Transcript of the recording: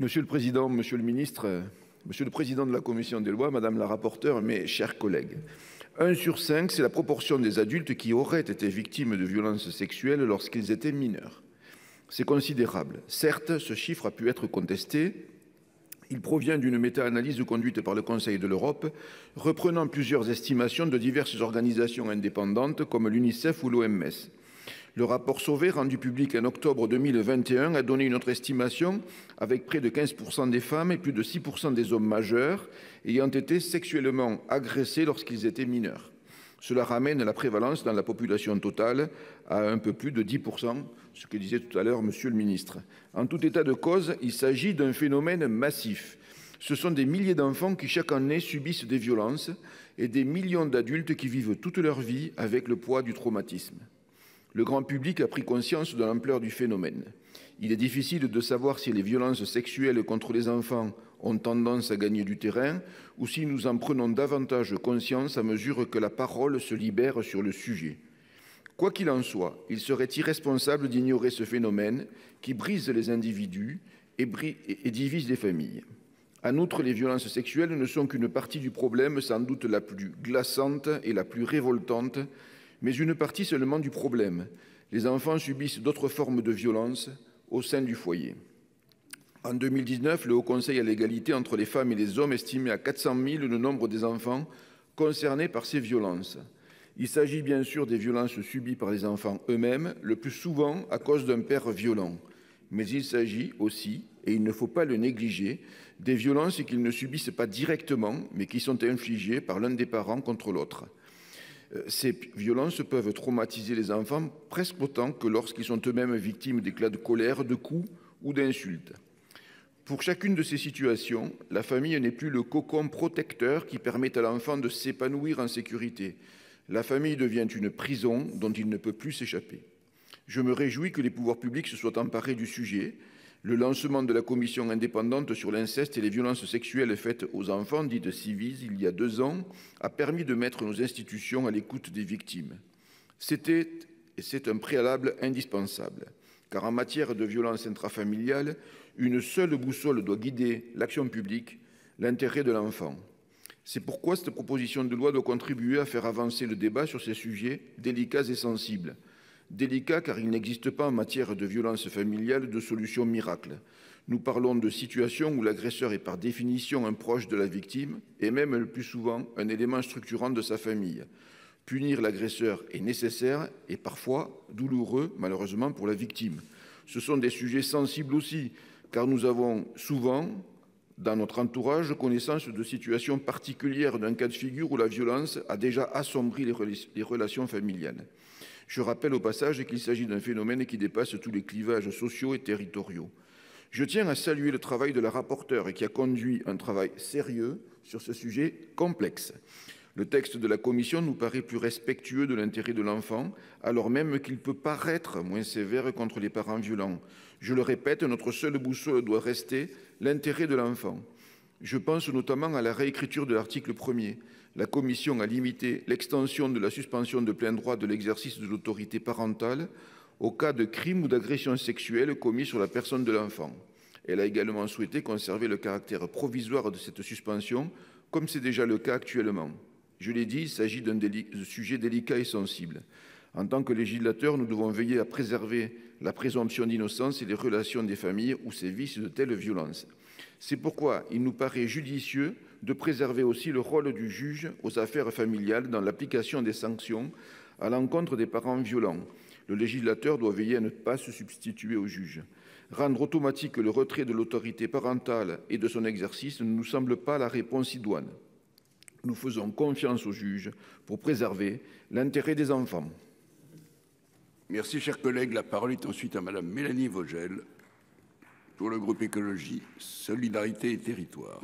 Monsieur le Président, Monsieur le Ministre, Monsieur le Président de la Commission des lois, Madame la rapporteure, mes chers collègues. 1 sur 5, c'est la proportion des adultes qui auraient été victimes de violences sexuelles lorsqu'ils étaient mineurs. C'est considérable. Certes, ce chiffre a pu être contesté. Il provient d'une méta-analyse conduite par le Conseil de l'Europe, reprenant plusieurs estimations de diverses organisations indépendantes comme l'UNICEF ou l'OMS. Le rapport Sauvé, rendu public en octobre 2021, a donné une autre estimation avec près de 15% des femmes et plus de 6% des hommes majeurs ayant été sexuellement agressés lorsqu'ils étaient mineurs. Cela ramène la prévalence dans la population totale à un peu plus de 10%, ce que disait tout à l'heure Monsieur le Ministre. En tout état de cause, il s'agit d'un phénomène massif. Ce sont des milliers d'enfants qui chaque année subissent des violences et des millions d'adultes qui vivent toute leur vie avec le poids du traumatisme. Le grand public a pris conscience de l'ampleur du phénomène. Il est difficile de savoir si les violences sexuelles contre les enfants ont tendance à gagner du terrain ou si nous en prenons davantage conscience à mesure que la parole se libère sur le sujet. Quoi qu'il en soit, il serait irresponsable d'ignorer ce phénomène qui brise les individus et divise les familles. En outre, les violences sexuelles ne sont qu'une partie du problème, sans doute la plus glaçante et la plus révoltante, mais une partie seulement du problème. Les enfants subissent d'autres formes de violence au sein du foyer. En 2019, le Haut Conseil à l'égalité entre les femmes et les hommes estimait à 400 000 le nombre des enfants concernés par ces violences. Il s'agit bien sûr des violences subies par les enfants eux-mêmes, le plus souvent à cause d'un père violent. Mais il s'agit aussi, et il ne faut pas le négliger, des violences qu'ils ne subissent pas directement, mais qui sont infligées par l'un des parents contre l'autre. Ces violences peuvent traumatiser les enfants presque autant que lorsqu'ils sont eux-mêmes victimes d'éclats de colère, de coups ou d'insultes. Pour chacune de ces situations, la famille n'est plus le cocon protecteur qui permet à l'enfant de s'épanouir en sécurité. La famille devient une prison dont il ne peut plus s'échapper. Je me réjouis que les pouvoirs publics se soient emparés du sujet. Le lancement de la commission indépendante sur l'inceste et les violences sexuelles faites aux enfants, dite Ciivise, il y a 2 ans, a permis de mettre nos institutions à l'écoute des victimes. C'était et c'est un préalable indispensable, car en matière de violences intrafamiliales, une seule boussole doit guider l'action publique, l'intérêt de l'enfant. C'est pourquoi cette proposition de loi doit contribuer à faire avancer le débat sur ces sujets délicats et sensibles. Délicat car il n'existe pas en matière de violence familiale de solution miracle. Nous parlons de situations où l'agresseur est par définition un proche de la victime et même le plus souvent un élément structurant de sa famille. Punir l'agresseur est nécessaire et parfois douloureux malheureusement pour la victime. Ce sont des sujets sensibles aussi car nous avons souvent dans notre entourage connaissance de situations particulières d'un cas de figure où la violence a déjà assombri les relations familiales. Je rappelle au passage qu'il s'agit d'un phénomène qui dépasse tous les clivages sociaux et territoriaux. Je tiens à saluer le travail de la rapporteure qui a conduit un travail sérieux sur ce sujet complexe. Le texte de la Commission nous paraît plus respectueux de l'intérêt de l'enfant, alors même qu'il peut paraître moins sévère contre les parents violents. Je le répète, notre seule boussole doit rester l'intérêt de l'enfant. Je pense notamment à la réécriture de l'article 1er. La Commission a limité l'extension de la suspension de plein droit de l'exercice de l'autorité parentale au cas de crimes ou d'agressions sexuelles commis sur la personne de l'enfant. Elle a également souhaité conserver le caractère provisoire de cette suspension, comme c'est déjà le cas actuellement. Je l'ai dit, il s'agit d'un sujet délicat et sensible. En tant que législateurs, nous devons veiller à préserver la présomption d'innocence et les relations des familles où sévissent de telles violences. C'est pourquoi il nous paraît judicieux de préserver aussi le rôle du juge aux affaires familiales dans l'application des sanctions à l'encontre des parents violents. Le législateur doit veiller à ne pas se substituer au juge. Rendre automatique le retrait de l'autorité parentale et de son exercice ne nous semble pas la réponse idoine. Nous faisons confiance au juge pour préserver l'intérêt des enfants. Merci, cher collègue. La parole est ensuite à Madame Mélanie Vogel pour le groupe Écologie, Solidarité et Territoires.